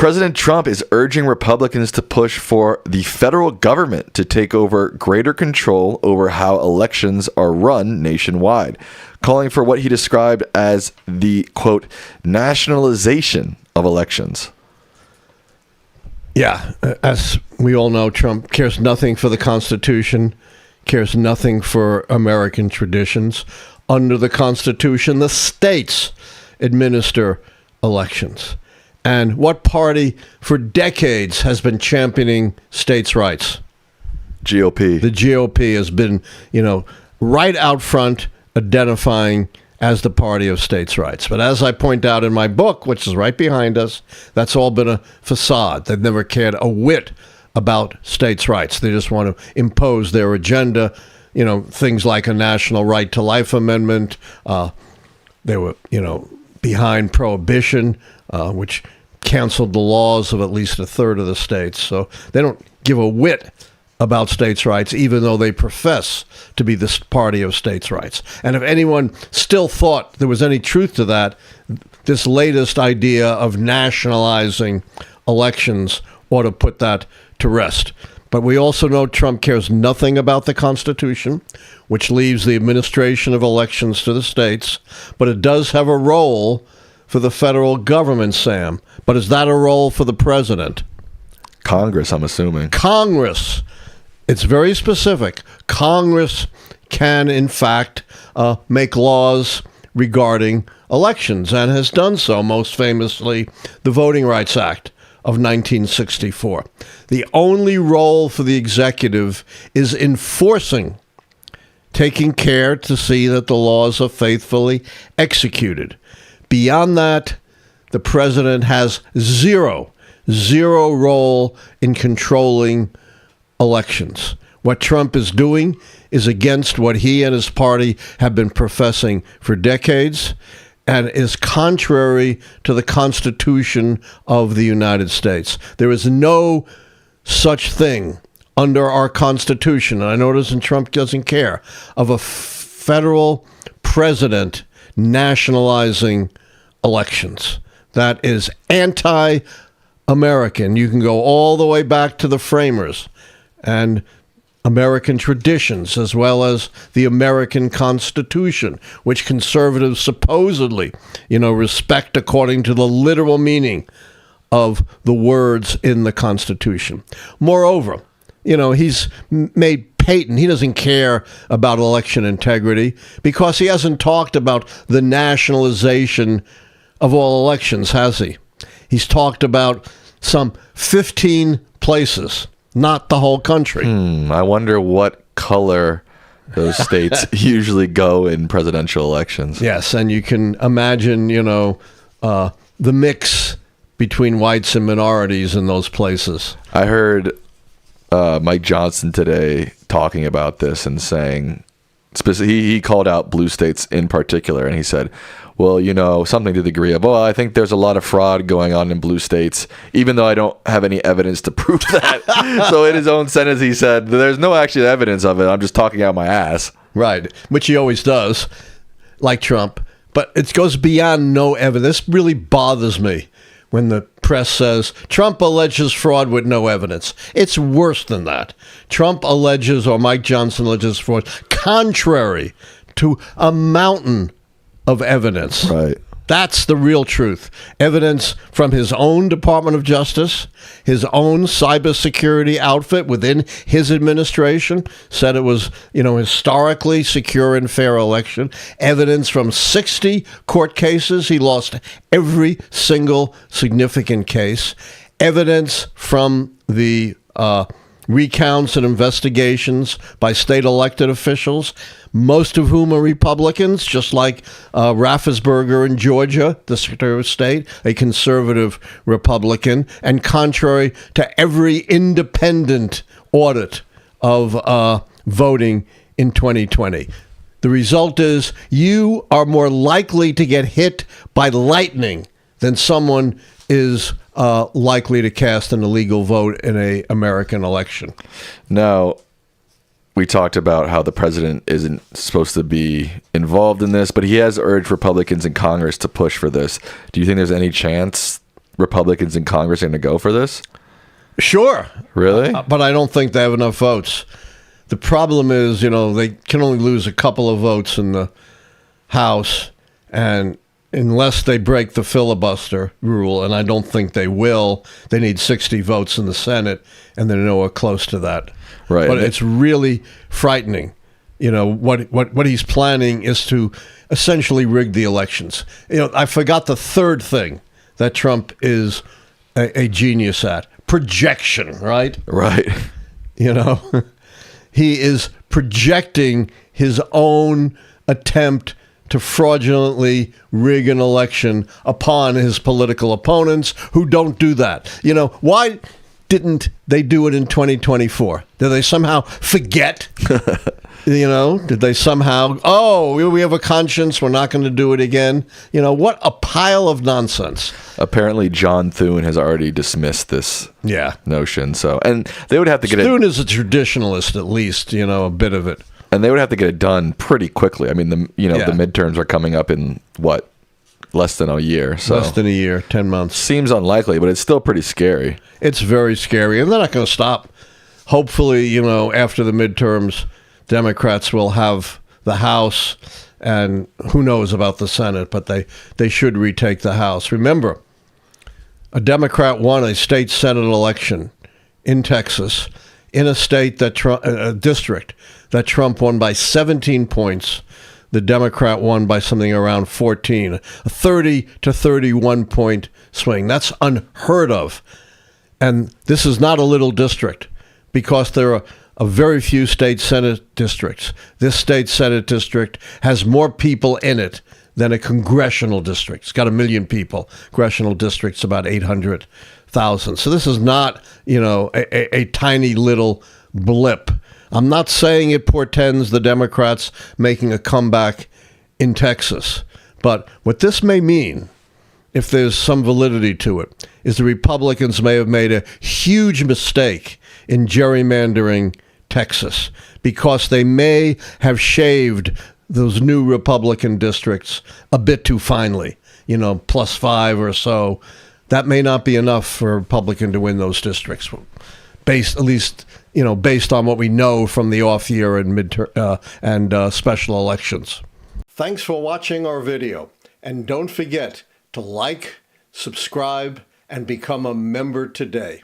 President Trump is urging Republicans to push for the federal government to take over greater control over how elections are run nationwide, calling for what he described as the, quote, nationalization of elections. Yeah, as we all know, Trump cares nothing for the Constitution, cares nothing for American traditions. Under the Constitution, the states administer elections. And what party for decades has been championing states' rights? GOP. The GOP has been, right out front identifying as the party of states' rights. But as I point out in my book, which is right behind us, that's all been a facade. They've never cared a whit about states' rights. They just want to impose their agenda, things like a national right to life amendment. They were, behind prohibition, which canceled the laws of at least a third of the states. So they don't give a whit about states' rights, even though they profess to be this party of states' rights. And if anyone still thought there was any truth to that, this latest idea of nationalizing elections ought to put that to rest. But we also know Trump cares nothing about the Constitution, which leaves the administration of elections to the states. But it does have a role for the federal government, Sam. But is that a role for the president? Congress, I'm assuming. Congress. It's very specific. Congress can, in fact, make laws regarding elections and has done so, most famously, the Voting Rights Act of 1964. The only role for the executive is enforcing, taking care to see that the laws are faithfully executed. Beyond that, the president has zero role in controlling elections. What Trump is doing is against what he and his party have been professing for decades and is contrary to the Constitution of the United States. There is no such thing under our Constitution, and I notice Trump doesn't care, of a federal president nationalizing elections. That is anti-American. You can go all the way back to the framers and American traditions, as well as the American Constitution, which conservatives supposedly, respect according to the literal meaning of the words in the Constitution. Moreover, he's made patent. He doesn't care about election integrity because he hasn't talked about the nationalization of all elections, has he? He's talked about some 15 places, not the whole country. I wonder what color those states usually go in presidential elections. Yes, and you can imagine, the mix between whites and minorities in those places. I heard Mike Johnson today talking about this and saying, he called out blue states in particular, and he said, well, something to the degree of, I think there's a lot of fraud going on in blue states, even though I don't have any evidence to prove that. So in his own sentence, he said, there's no actual evidence of it. I'm just talking out my ass. Right, which he always does, like Trump. But it goes beyond no evidence. This really bothers me when the press says Trump alleges fraud with no evidence. It's worse than that. Trump alleges, or Mike Johnson alleges fraud, contrary to a mountain of evidence. Right. That's the real truth. Evidence from his own Department of Justice, his own cybersecurity outfit within his administration said it was, historically secure and fair election. Evidence from 60 court cases. He lost every single significant case. Evidence from the recounts and investigations by state elected officials, most of whom are Republicans, just like Raffensperger in Georgia, the Secretary of State, a conservative Republican, and contrary to every independent audit of voting in 2020. The result is you are more likely to get hit by lightning than someone is likely to cast an illegal vote in an American election. Now, we talked about how the president isn't supposed to be involved in this, but he has urged Republicans in Congress to push for this. Do you think there's any chance Republicans in Congress are going to go for this? Sure. Really? But I don't think they have enough votes. The problem is, they can only lose a couple of votes in the House, and unless they break the filibuster rule, and I don't think they will, they need 60 votes in the Senate, and they're nowhere close to that. Right. But it's really frightening. What he's planning is to essentially rig the elections. I forgot the third thing that Trump is a genius at: projection, right? Right. He is projecting his own attempt to fraudulently rig an election upon his political opponents who don't do that. Why didn't they do it in 2024? Did they somehow forget? Did they somehow, we have a conscience, we're not going to do it again? What a pile of nonsense. Apparently John Thune has already dismissed this notion. And they would have to get Thune is a traditionalist, at least, a bit of it. And they would have to get it done pretty quickly. I mean, the midterms are coming up in less than a year. So less than a year, 10 months. Seems unlikely, but it's still pretty scary. It's very scary, and they're not going to stop. Hopefully, after the midterms, Democrats will have the House, and who knows about the Senate, but they should retake the House. Remember, a Democrat won a state Senate election in Texas, in a state a district that Trump won by 17 points. The Democrat won by something around 14, a 30 to 31 point swing. That's unheard of. And this is not a little district, because there are a very few state Senate districts. This state Senate district has more people in it than a congressional district. It's got 1 million people. Congressional district's about 800,000. So this is not, a tiny little blip. I'm not saying it portends the Democrats making a comeback in Texas, but what this may mean, if there's some validity to it, is the Republicans may have made a huge mistake in gerrymandering Texas, because they may have shaved those new Republican districts a bit too finely, +5 or so. That may not be enough for a Republican to win those districts, based on what we know from the off year and special elections. Thanks for watching our video, and don't forget to like, subscribe, and become a member today.